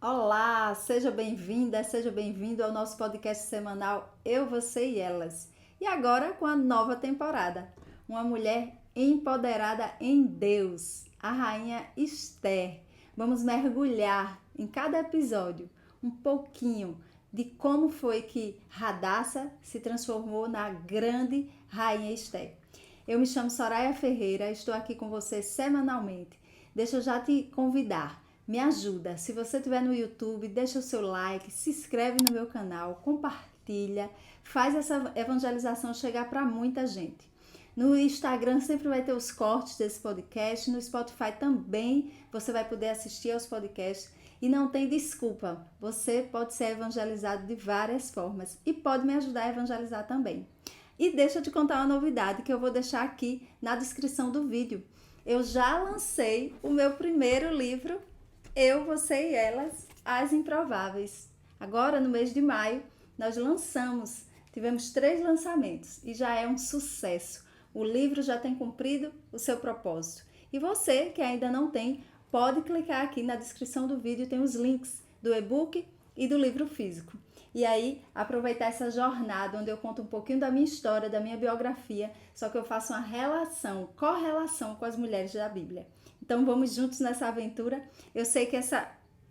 Olá, seja bem-vinda, seja bem-vindo ao nosso podcast semanal Eu, Você e Elas. E agora com a nova temporada, uma mulher empoderada em Deus, a rainha Esther. Vamos mergulhar em cada episódio um pouquinho de como foi que Radassa se transformou na grande rainha Esther. Eu me chamo Soraya Ferreira, estou aqui com você semanalmente. Deixa eu já te convidar. Me ajuda. Se você estiver no YouTube, deixa o seu like, se inscreve no meu canal, compartilha, faz essa evangelização chegar para muita gente. No Instagram sempre vai ter os cortes desse podcast, no Spotify também você vai poder assistir aos podcasts e não tem desculpa. Você pode ser evangelizado de várias formas e pode me ajudar a evangelizar também. E deixa eu te contar uma novidade que eu vou deixar aqui na descrição do vídeo. Eu já lancei o meu primeiro livro, Eu, Você e Elas, As Improváveis. Agora, no mês de maio, nós tivemos 3 lançamentos e já é um sucesso. O livro já tem cumprido o seu propósito. E você, que ainda não tem, pode clicar aqui na descrição do vídeo, tem os links do e-book e do livro físico. E aí, aproveitar essa jornada onde eu conto um pouquinho da minha história, da minha biografia, só que eu faço uma correlação com as mulheres da Bíblia. Então vamos juntos nessa aventura. Eu sei que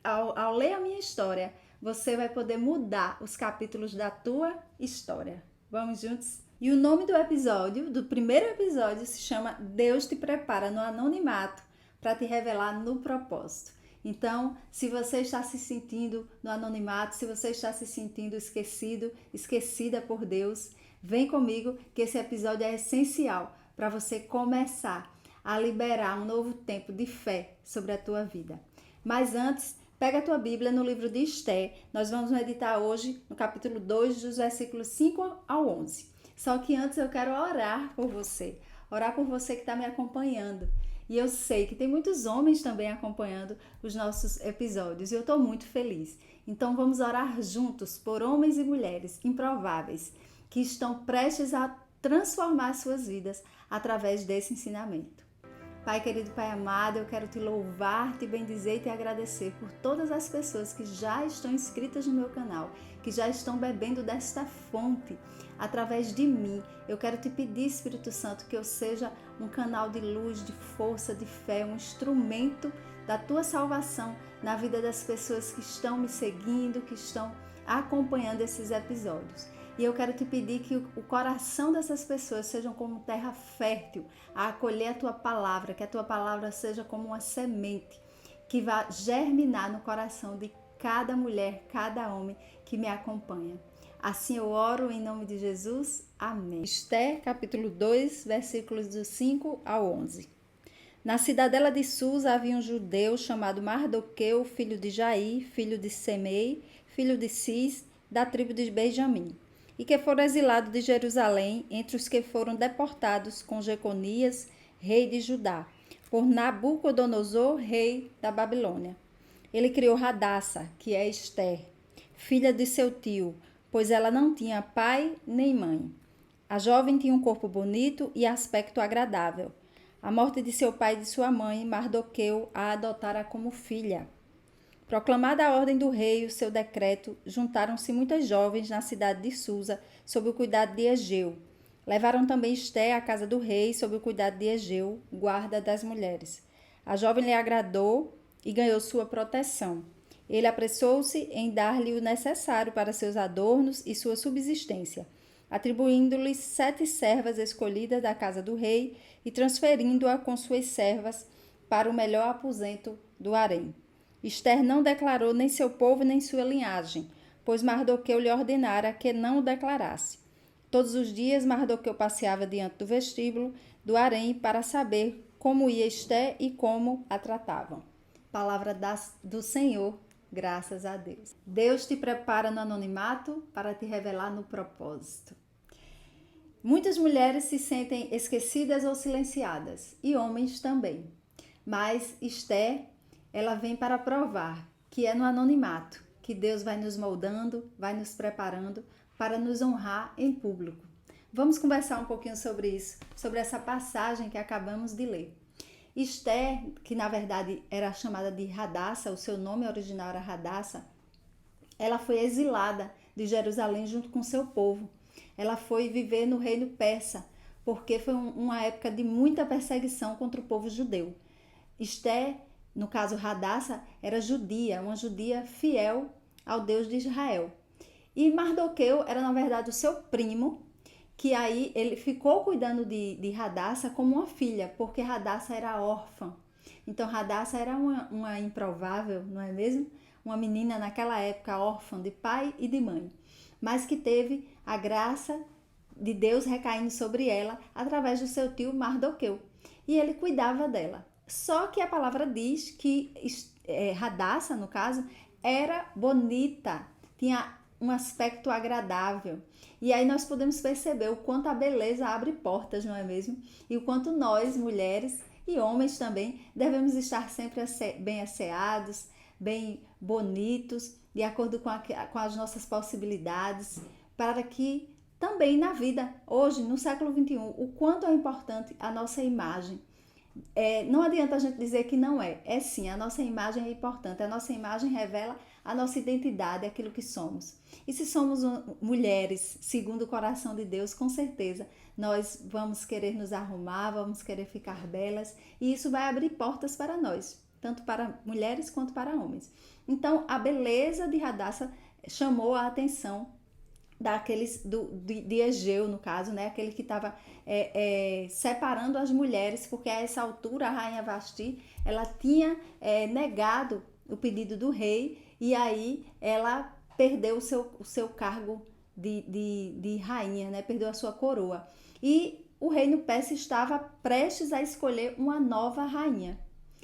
ao ler a minha história, você vai poder mudar os capítulos da tua história. Vamos juntos? E o nome do episódio, do primeiro episódio, se chama Deus te prepara no anonimato para te revelar no propósito. Então, se você está se sentindo no anonimato, se você está se sentindo esquecido, esquecida por Deus, vem comigo que esse episódio é essencial para você começar a liberar um novo tempo de fé sobre a tua vida. Mas antes, pega a tua Bíblia no livro de Esther. Nós vamos meditar hoje no capítulo 2, dos versículos 5 ao 11. Só que antes eu quero orar por você que está me acompanhando. E eu sei que tem muitos homens também acompanhando os nossos episódios e eu estou muito feliz. Então vamos orar juntos por homens e mulheres improváveis que estão prestes a transformar suas vidas através desse ensinamento. Pai querido, Pai amado, eu quero te louvar, te bendizer e te agradecer por todas as pessoas que já estão inscritas no meu canal, que já estão bebendo desta fonte através de mim. Eu quero te pedir, Espírito Santo, que eu seja um canal de luz, de força, de fé, um instrumento da tua salvação na vida das pessoas que estão me seguindo, que estão acompanhando esses episódios. E eu quero te pedir que o coração dessas pessoas seja como terra fértil a acolher a tua palavra, que a tua palavra seja como uma semente que vá germinar no coração de cada mulher, cada homem que me acompanha. Assim eu oro em nome de Jesus. Amém. Esther, capítulo 2, versículos do 5 ao 11. Na cidadela de Susa havia um judeu chamado Mardoqueu, filho de Jair, filho de Semei, filho de Cis, da tribo de Benjamim, e que foram exilados de Jerusalém entre os que foram deportados com Jeconias, rei de Judá, por Nabucodonosor, rei da Babilônia. Ele criou Radassa, que é Esther, filha de seu tio, pois ela não tinha pai nem mãe. A jovem tinha um corpo bonito e aspecto agradável. A morte de seu pai e de sua mãe, Mardoqueu a adotara como filha. Proclamada a ordem do rei e o seu decreto, juntaram-se muitas jovens na cidade de Susa, sob o cuidado de Egeu. Levaram também Esther à casa do rei, sob o cuidado de Egeu, guarda das mulheres. A jovem lhe agradou e ganhou sua proteção. Ele apressou-se em dar-lhe o necessário para seus adornos e sua subsistência, atribuindo-lhe 7 servas escolhidas da casa do rei e transferindo-a com suas servas para o melhor aposento do harém. Esther não declarou nem seu povo nem sua linhagem, pois Mardoqueu lhe ordenara que não o declarasse. Todos os dias Mardoqueu passeava diante do vestíbulo do harém para saber como ia Esther e como a tratavam. Palavra do Senhor, graças a Deus. Deus te prepara no anonimato para te revelar no propósito. Muitas mulheres se sentem esquecidas ou silenciadas, e homens também. Mas Esther, ela vem para provar que é no anonimato que Deus vai nos moldando, vai nos preparando para nos honrar em público. Vamos conversar um pouquinho sobre isso, sobre essa passagem que acabamos de ler. Esther, que na verdade era chamada de Hadassa, o seu nome original era Hadassa, ela foi exilada de Jerusalém junto com seu povo. Ela foi viver no reino persa, porque foi uma época de muita perseguição contra o povo judeu. Esther, no caso Hadassa, era judia, uma judia fiel ao Deus de Israel. E Mardoqueu era, na verdade, o seu primo, que aí ele ficou cuidando de Hadassa como uma filha, porque Hadassa era órfã. Então Hadassa era uma improvável, não é mesmo? Uma menina naquela época órfã de pai e de mãe, mas que teve a graça de Deus recaindo sobre ela através do seu tio Mardoqueu. E ele cuidava dela. Só que a palavra diz que Hadassa, no caso, era bonita, tinha um aspecto agradável. E aí nós podemos perceber o quanto a beleza abre portas, não é mesmo? E o quanto nós, mulheres e homens também, devemos estar sempre bem asseados, bem bonitos, de acordo com as nossas possibilidades, para que também na vida, hoje, no século XXI, o quanto é importante a nossa imagem. Não adianta a gente dizer que não é. É sim, a nossa imagem é importante. A nossa imagem revela a nossa identidade, aquilo que somos. E se somos mulheres segundo o coração de Deus, com certeza nós vamos querer nos arrumar, vamos querer ficar belas. E isso vai abrir portas para nós, tanto para mulheres quanto para homens. Então, a beleza de Hadassa chamou a atenção daqueles de Egeu, no caso, né? Aquele que estava separando as mulheres, porque a essa altura a rainha Vasti ela tinha negado o pedido do rei, e aí ela perdeu o seu cargo de rainha, né? Perdeu a sua coroa. E o reino persa estava prestes a escolher uma nova rainha.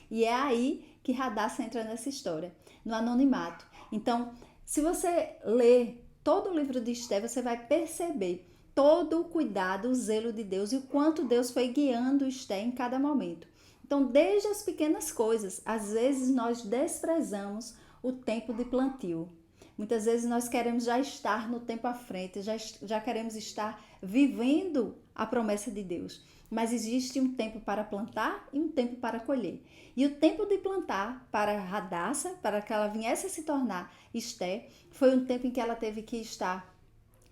E é aí que Hadassa entra nessa história, no anonimato. Então, se você ler todo o livro de Esther, você vai perceber todo o cuidado, o zelo de Deus e o quanto Deus foi guiando Esther em cada momento. Então, desde as pequenas coisas, às vezes nós desprezamos o tempo de plantio. Muitas vezes nós queremos já estar no tempo à frente, já queremos estar vivendo a promessa de Deus. Mas existe um tempo para plantar e um tempo para colher. E o tempo de plantar para Hadassa, para que ela viesse a se tornar Esther, foi um tempo em que ela teve que estar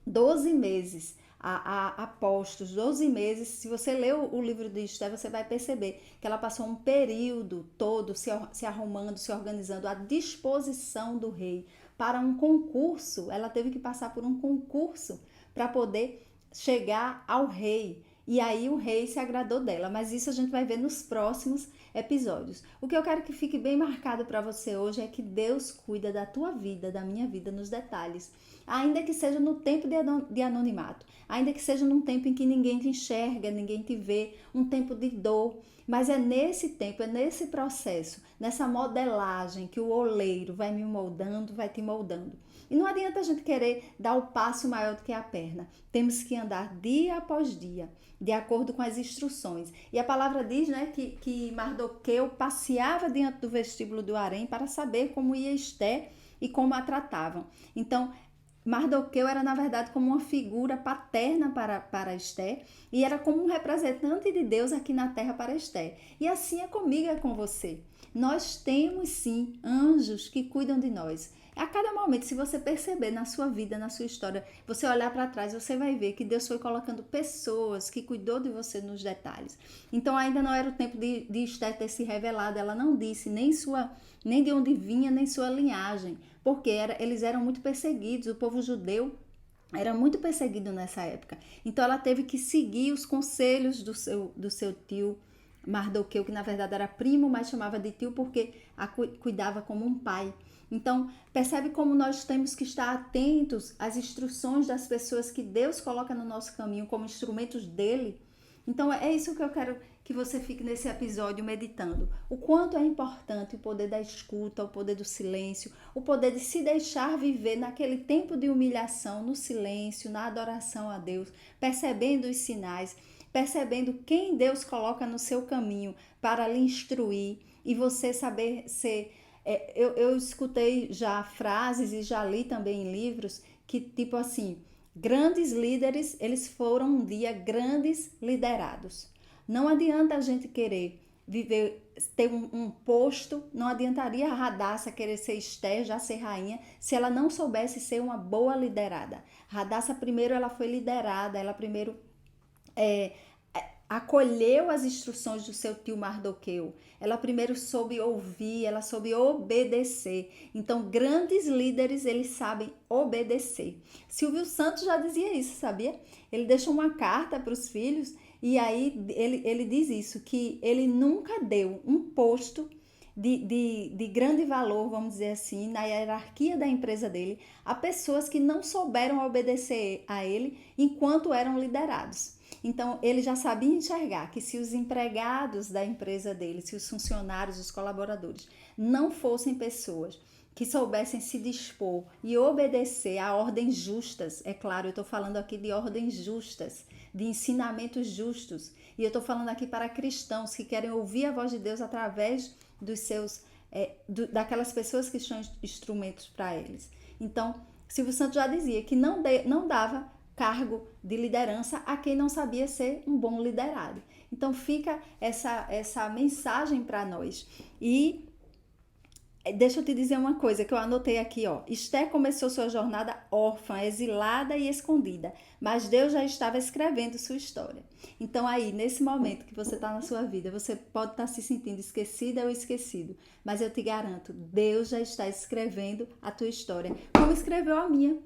12 meses a postos, 12 meses. Se você ler o livro de Esther, você vai perceber que ela passou um período todo se arrumando, se organizando à disposição do rei para um concurso. Ela teve que passar por um concurso para poder chegar ao rei. E aí o rei se agradou dela, mas isso a gente vai ver nos próximos episódios. O que eu quero que fique bem marcado para você hoje é que Deus cuida da tua vida, da minha vida, nos detalhes. Ainda que seja no tempo de anonimato, ainda que seja num tempo em que ninguém te enxerga, ninguém te vê, um tempo de dor. Mas é nesse tempo, é nesse processo, nessa modelagem que o oleiro vai me moldando, vai te moldando. E não adianta a gente querer dar o passo maior do que a perna. Temos que andar dia após dia, de acordo com as instruções. E a palavra diz, né, que Mardoqueu passeava diante do vestíbulo do harém para saber como ia Esther e como a tratavam. Então, Mardoqueu era, na verdade, como uma figura paterna para Esther e era como um representante de Deus aqui na terra para Esther. E assim é comigo, é com você. Nós temos, sim, anjos que cuidam de nós. A cada momento, se você perceber na sua vida, na sua história, você olhar para trás, você vai ver que Deus foi colocando pessoas que cuidou de você nos detalhes. Então, ainda não era o tempo de Esther ter se revelado. Ela não disse nem de onde vinha, nem sua linhagem, porque eles eram muito perseguidos. O povo judeu era muito perseguido nessa época. Então, ela teve que seguir os conselhos do seu tio Mardoqueu, que na verdade era primo, mas chamava de tio porque a cuidava como um pai. Então, percebe como nós temos que estar atentos às instruções das pessoas que Deus coloca no nosso caminho como instrumentos dele. Então, é isso que eu quero que você fique nesse episódio meditando. O quanto é importante o poder da escuta, o poder do silêncio, o poder de se deixar viver naquele tempo de humilhação, no silêncio, na adoração a Deus, percebendo os sinais, percebendo quem Deus coloca no seu caminho para lhe instruir e você saber ser... Eu escutei já frases e já li também em livros que tipo assim, grandes líderes, eles foram um dia grandes liderados. Não adianta a gente querer ter um posto, não adiantaria a Radassa querer ser Esther, já ser rainha, se ela não soubesse ser uma boa liderada. Radassa primeiro ela foi liderada, ela primeiro acolheu as instruções do seu tio Mardoqueu. Ela primeiro soube ouvir, ela soube obedecer. Então, grandes líderes, eles sabem obedecer. Silvio Santos já dizia isso, sabia? Ele deixou uma carta para os filhos e aí ele diz isso, que ele nunca deu um posto de grande valor, vamos dizer assim, na hierarquia da empresa dele, a pessoas que não souberam obedecer a ele enquanto eram liderados. Então, ele já sabia enxergar que se os empregados da empresa dele, se os funcionários, os colaboradores, não fossem pessoas que soubessem se dispor e obedecer a ordens justas, é claro, eu estou falando aqui de ordens justas, de ensinamentos justos, e eu estou falando aqui para cristãos que querem ouvir a voz de Deus através dos seus, daquelas pessoas que são instrumentos para eles. Então, Silvio Santos já dizia que não dava cargo de liderança a quem não sabia ser um bom liderado. Então fica essa mensagem para nós. E deixa eu te dizer uma coisa que eu anotei aqui, ó. Esther começou sua jornada órfã, exilada e escondida, mas Deus já estava escrevendo sua história. Então aí, nesse momento que você está na sua vida, você pode estar se sentindo esquecida ou esquecido, mas eu te garanto, Deus já está escrevendo a tua história, como escreveu a minha.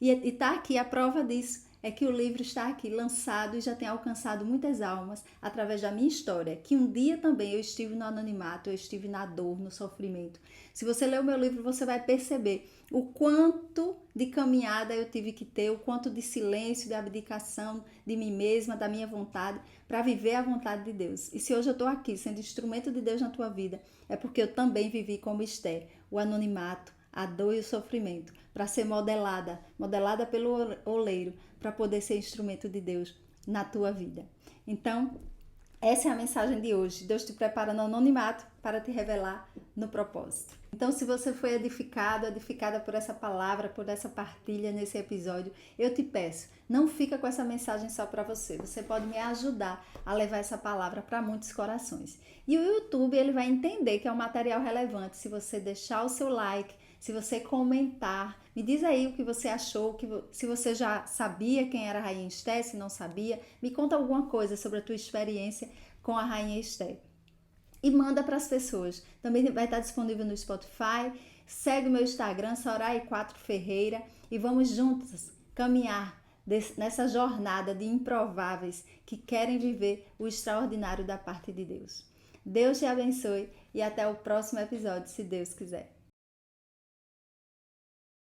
E está aqui a prova disso, é que o livro está aqui lançado e já tem alcançado muitas almas através da minha história, que um dia também eu estive no anonimato, eu estive na dor, no sofrimento. Se você ler o meu livro, você vai perceber o quanto de caminhada eu tive que ter, o quanto de silêncio, de abdicação de mim mesma, da minha vontade, para viver a vontade de Deus. E se hoje eu estou aqui sendo instrumento de Deus na tua vida, é porque eu também vivi como Esther, o anonimato, a dor e o sofrimento, para ser modelada pelo oleiro, para poder ser instrumento de Deus na tua vida. Então, essa é a mensagem de hoje. Deus te prepara no anonimato para te revelar no propósito. Então, se você foi edificada por essa palavra, por essa partilha nesse episódio, eu te peço, não fica com essa mensagem só para você. Você pode me ajudar a levar essa palavra para muitos corações. E o YouTube, ele vai entender que é um material relevante se você deixar o seu like, se você comentar. Me diz aí o que você achou, se você já sabia quem era a Rainha Esther, se não sabia. Me conta alguma coisa sobre a tua experiência com a Rainha Esther. E manda para as pessoas. Também vai estar disponível no Spotify. Segue o meu Instagram, Sorai4Ferreira. E vamos juntos caminhar nessa jornada de improváveis que querem viver o extraordinário da parte de Deus. Deus te abençoe e até o próximo episódio, se Deus quiser.